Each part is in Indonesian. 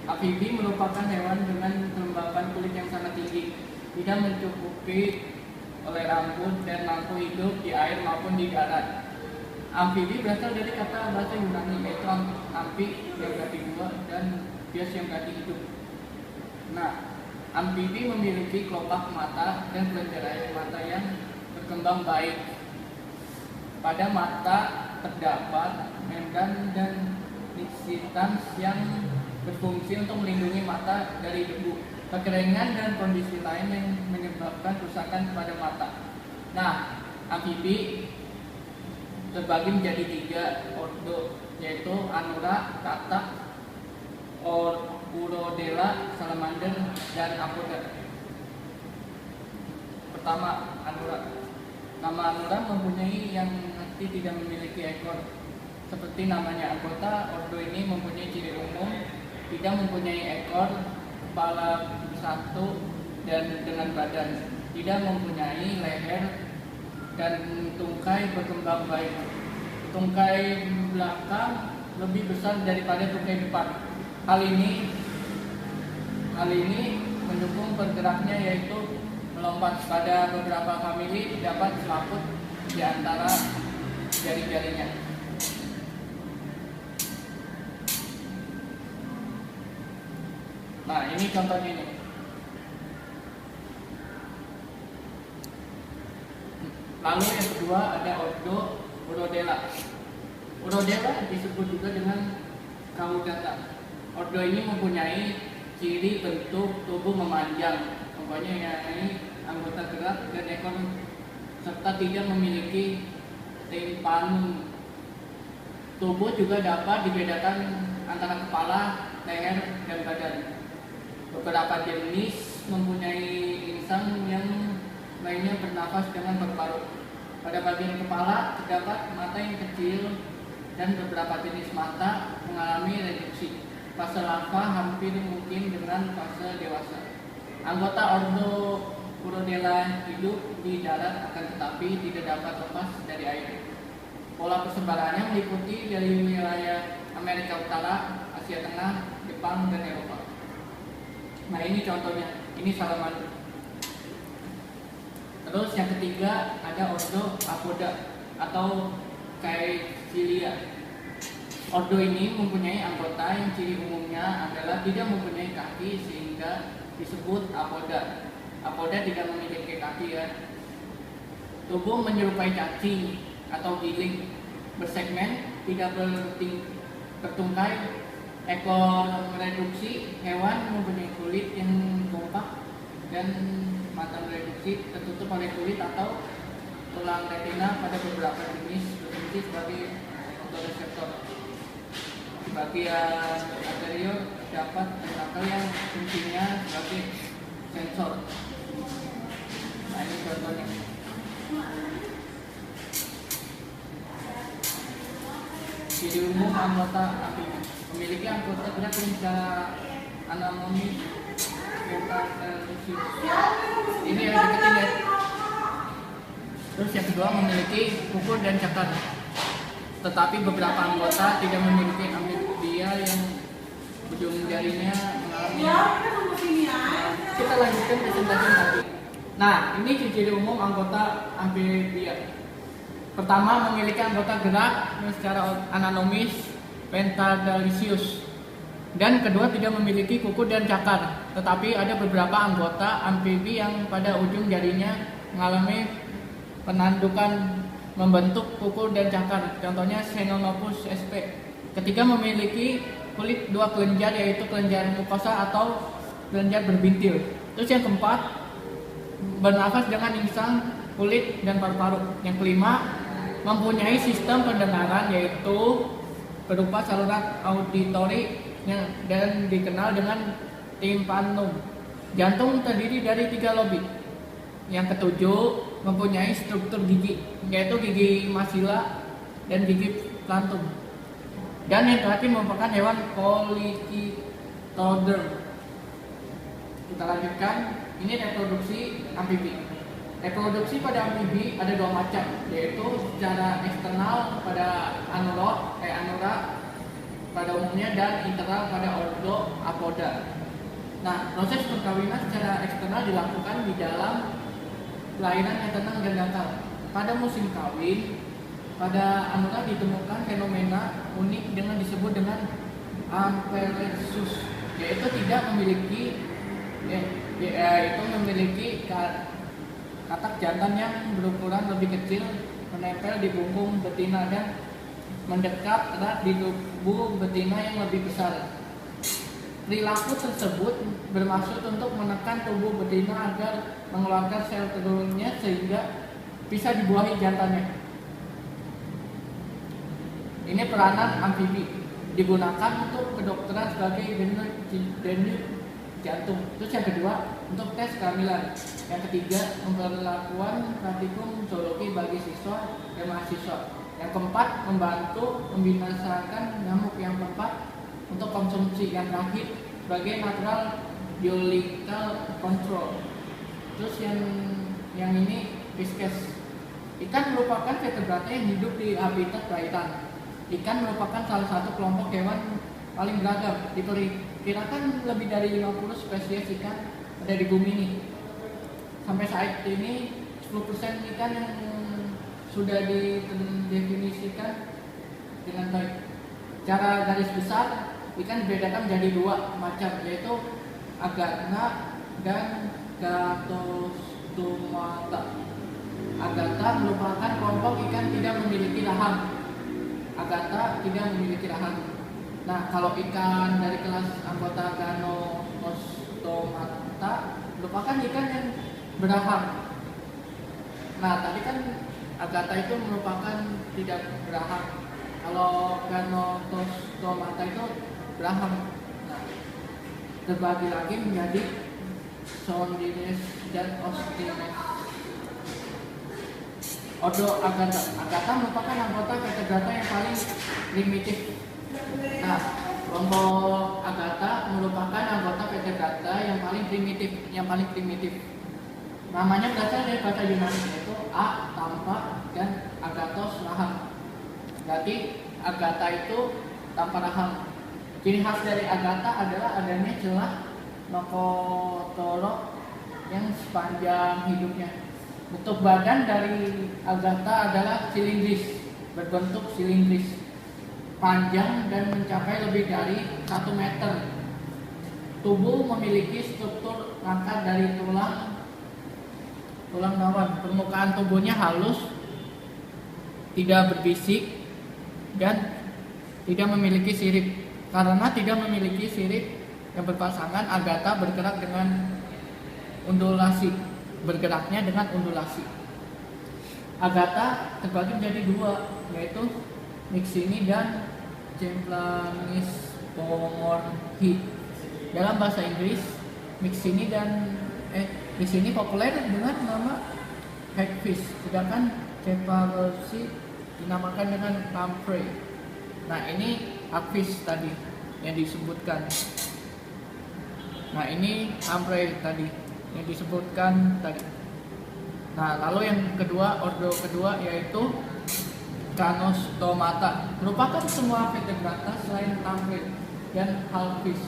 Amfibi merupakan hewan dengan kelembapan kulit yang sangat tinggi, tidak mencukupi oleh rambut dan mampu hidup di air maupun di darat. Amfibi berasal dari kata bahasa Yunani yaitu amfi yang berarti dua dan bios yang berarti hidup. Nah, amfibi memiliki kelopak mata dan kelenjar air mata yang berkembang baik. Pada mata terdapat membran dan lixivians yang berfungsi untuk melindungi mata dari debu, kekeringan dan kondisi lain yang menyebabkan kerusakan pada mata. Nah, amfibi terbagi menjadi 3 ordo, yaitu Anura, Katak, Urodela, Salamander, dan Apoda. Pertama, Anura. Nama Anura mempunyai yang nanti tidak memiliki ekor. Seperti namanya, anggota ordo ini mempunyai ciri umum, tidak mempunyai ekor, kepala satu, dan dengan badan, tidak mempunyai leher, dan tungkai berkembang baik. Tungkai belakang lebih besar daripada tungkai depan. Hal ini mendukung bergeraknya, yaitu melompat. Pada beberapa famili dapat selaput di antara jari-jarinya. Nah, ini contohnya ini. Lalu yang kedua ada ordo Urodela. Urodela disebut juga dengan Caudata. Ordo ini mempunyai ciri bentuk tubuh memanjang, pokoknya ya, ini anggota gerak dan ekor, serta tidak memiliki timpanum. Tubuh juga dapat dibedakan antara kepala, leher, dan badan. Beberapa jenis mempunyai insang yang lainnya bernafas dengan paru-paru. Pada bagian kepala terdapat mata yang kecil dan beberapa jenis mata mengalami reduksi. Fase larva hampir mungkin dengan fase dewasa. Anggota ordo Urodela hidup di darat, akan tetapi tidak dapat lepas dari air. Pola persebarannya meliputi dari wilayah Amerika Utara, Asia Tengah, Jepang, dan Eropa. Nah, ini contohnya, ini salamander. Terus yang ketiga ada ordo Apoda atau Caecilia. Ordo ini mempunyai anggota yang ciri umumnya adalah tidak mempunyai kaki sehingga disebut apoda. Apoda tidak memiliki kaki ya. Tubuh menyerupai cacing atau giling, bersegmen, tidak bertungkai, ekor reduksi. Hewan mempunyai kulit yang kompak dan mata reduksi tertutup oleh kulit atau tulang retina. Pada beberapa jenis berfungsi sebagai fotoreseptor. Di bagian anterior terdapat tentakel yang fungsinya sebagai sensor. Nah, ini contohnya. Ciri umum anggota amfibi memiliki anggota gerak yang secara anatomis metatarsius. Ini yang deketin ya. Terus yang kedua memiliki kuku dan cakar. Tetapi beberapa anggota tidak memiliki amfibia yang ujung jarinya mengalami. Kita lanjutkan presentasi tadi. Nah, ini ciri umum anggota amfibia. Pertama, memiliki anggota gerak yang secara anatomis pentadalisius. Dan kedua, tidak memiliki kuku dan cakar. Tetapi ada beberapa anggota amfibi yang pada ujung jarinya mengalami penandukan membentuk kuku dan cakar. Contohnya Senonopus sp. Ketiga, memiliki kulit dua kelenjar, yaitu kelenjar mukosa atau kelenjar berbintil. Terus yang keempat, bernafas dengan insang, kulit, dan paru-paru. Yang kelima, mempunyai sistem pendengaran, yaitu berupa saluran auditori dan dikenal dengan timpanum. Jantung terdiri dari 3 lobi. Yang ketujuh, mempunyai struktur gigi, yaitu gigi masila dan gigi plantum. Dan yang terakhir merupakan hewan polychetoderm. Kita lanjutkan, ini reproduksi amfibi. Reproduksi pada amfibi ada 2 macam, yaitu secara eksternal pada anura pada umumnya dan internal pada ordo apoda. Nah, proses perkawinan secara eksternal dilakukan di dalam kelainan yang tenang dan dangkal. Pada musim kawin, pada anggota ditemukan fenomena unik dengan disebut dengan ampelesus, yaitu tidak memiliki yaitu memiliki katak jantan yang berukuran lebih kecil menempel di punggung betina dan mendekat erat di tubuh betina yang lebih besar. Perilaku tersebut bermaksud untuk menekan tubuh betina agar mengeluarkan sel telurnya sehingga bisa dibuahi jantannya. Ini peranan amfibi digunakan untuk kedokteran sebagai denyut jantung. Terus yang kedua untuk tes kehamilan. Yang ketiga pemberlakuan praktikum zoologi bagi siswa dan mahasiswa. Yang keempat membantu membinasakan nyamuk. Yang keempat untuk konsumsi. Yang terakhir sebagai natural biological control. Terus yang ini fiskes. Ikan merupakan vertebrata yang hidup di habitat lautan. Ikan merupakan salah satu kelompok hewan paling beragam. Diperkirakan lebih dari 50 spesies ikan ada di bumi ini. Sampai saat ini 10% ikan yang sudah didefinisikan dengan baik. Secara garis besar, ikan dibedakan menjadi dua macam, yaitu agata dan gatostomata. Agata merupakan kelompok ikan tidak memiliki rahang. Agata tidak memiliki rahang. Nah, kalau ikan dari kelas anggota Ganonostomata merupakan ikan yang berahang. Nah, tadi kan agata itu merupakan tidak berahang. Kalau Ganonostomata itu berahang. Nah, terbagi lagi menjadi Sondines dan Ostines. Ordo Agata. Agata merupakan anggota vertebrata yang paling primitif. Nah, kelompok Agata merupakan anggota vertebrata yang paling primitif. Namanya berasal dari bahasa Yunani, yaitu a tanpa dan agatos rahang. Berarti Agata itu tanpa rahang. Ciri khas dari Agata adalah adanya celah nokotorok yang sepanjang hidupnya. Bentuk badan dari Agata adalah silindris, berbentuk silindris, panjang dan mencapai lebih dari 1 meter. Tubuh memiliki struktur rangka dari tulang nawan. Permukaan tubuhnya halus, tidak berbisik, dan tidak memiliki sirip. Karena tidak memiliki sirip yang berpasangan, Agata bergerak dengan undulasi. Bergeraknya dengan undulasi. Agata terbagi menjadi dua, yaitu Myxini dan Cephalnispomorphi. Dalam bahasa Inggris, Myxini populer dengan nama hagfish, sedangkan Cephalopsi dinamakan dengan lamprey. Nah, ini hagfish tadi yang disebutkan. Nah, ini lamprey tadi yang disebutkan tadi. Nah, lalu yang kedua, ordo kedua yaitu Ganonostomata, merupakan semua vertebrata selain lamprey dan hagfish.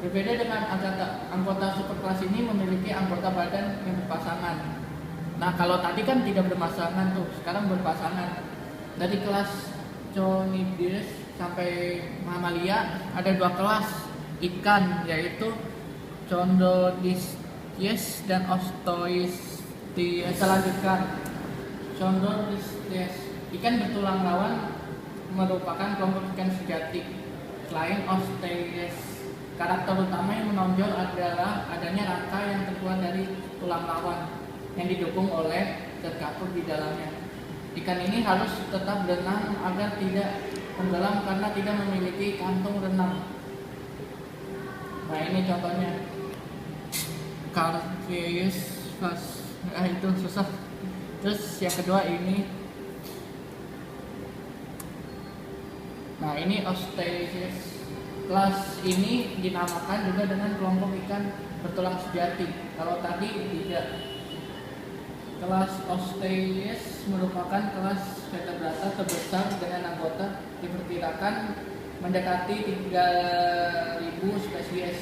Berbeda dengan Agata, anggota superkelas ini memiliki anggota badan yang berpasangan. Nah, kalau tadi kan tidak berpasangan tuh, sekarang berpasangan. Dari kelas Chonidae sampai mamalia ada 2 kelas ikan, yaitu Chondrodistes dan Ostoistes. Selanjutnya Chondrodistes, ikan bertulang rawan, merupakan kelompok ikan sejati. Selain Ostoistes, karakter utama yang menonjol adalah adanya rangka yang terbuat dari tulang rawan yang didukung oleh zat kapur di dalamnya. Ikan ini harus tetap berenang agar tidak tenggelam karena tidak memiliki kantung renang. Nah, ini contohnya. Carpheus itu susah. Terus yang kedua ini. Nah, ini Ostoistes. Kelas ini dinamakan juga dengan kelompok ikan bertulang sejati. Kalau tadi tidak. Kelas Ostoistes merupakan kelas vertebrata terbesar dengan anggota diperkirakan mendekati 3.000 spesies.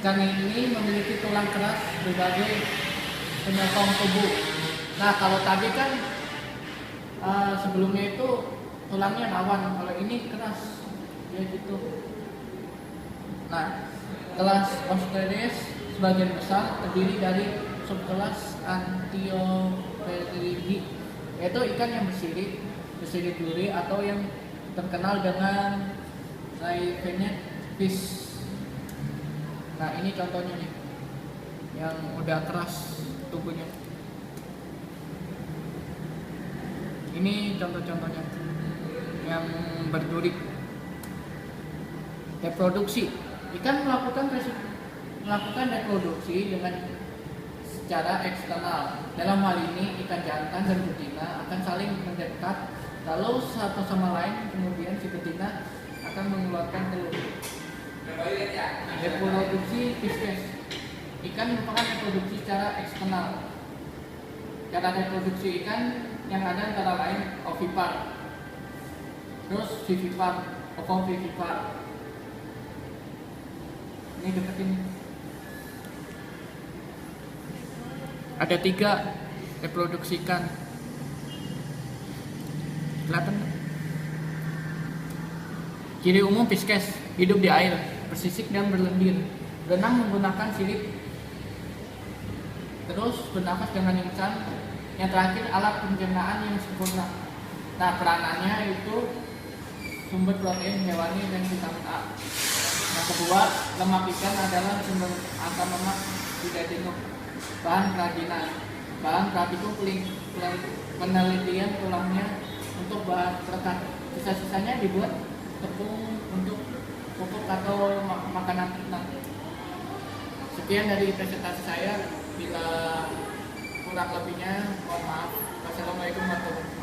Ikan ini memiliki tulang keras berbagai penyokong tubuh. Nah, kalau tadi kan sebelumnya itu tulangnya rawan, kalau ini keras ya gitu. Nah, kelas Osteichthyes sebagian besar terdiri dari subkelas Antioperidii, yaitu ikan yang bersirip duri atau yang terkenal dengan Raivenet fish. Nah, ini contohnya nih, yang udah keras tubuhnya. Ini contoh-contohnya yang berduri. Reproduksi. Ikan melakukan reproduksi dengan secara eksternal. Dalam hal ini ikan jantan dan betina akan saling mendekat, lalu satu sama lain, kemudian si betina akan mengeluarkan telur. Reproduksi Pisces. Ikan merupakan reproduksi secara eksternal. Cara reproduksi ikan yang ada antara lain ovipar, terus vivipar, ovovivipar. Ini deketin. Ada 3 reproduksi ikan. Kelihatan? Ciri umum Pisces, hidup di air, bersisik dan berlendir, berenang menggunakan sirip, terus bernafas dengan insang. Yang terakhir, alat pencernaan yang sempurna. Nah, peranannya itu sumber protein hewani dan vitamin A. Yang kedua, lemak ikan adalah sumber asam lemak tidak jenuh. Bahan kerajinan, bahan praktikum penelitian tulangnya untuk bahan perekat. Sisa-sisanya dibuat tepung untuk pupuk atau makanan ternak. Sekian dari presentasi saya. Bila kurang lebihnya mohon maaf. Wassalamualaikum warahmatullahi wabarakatuh.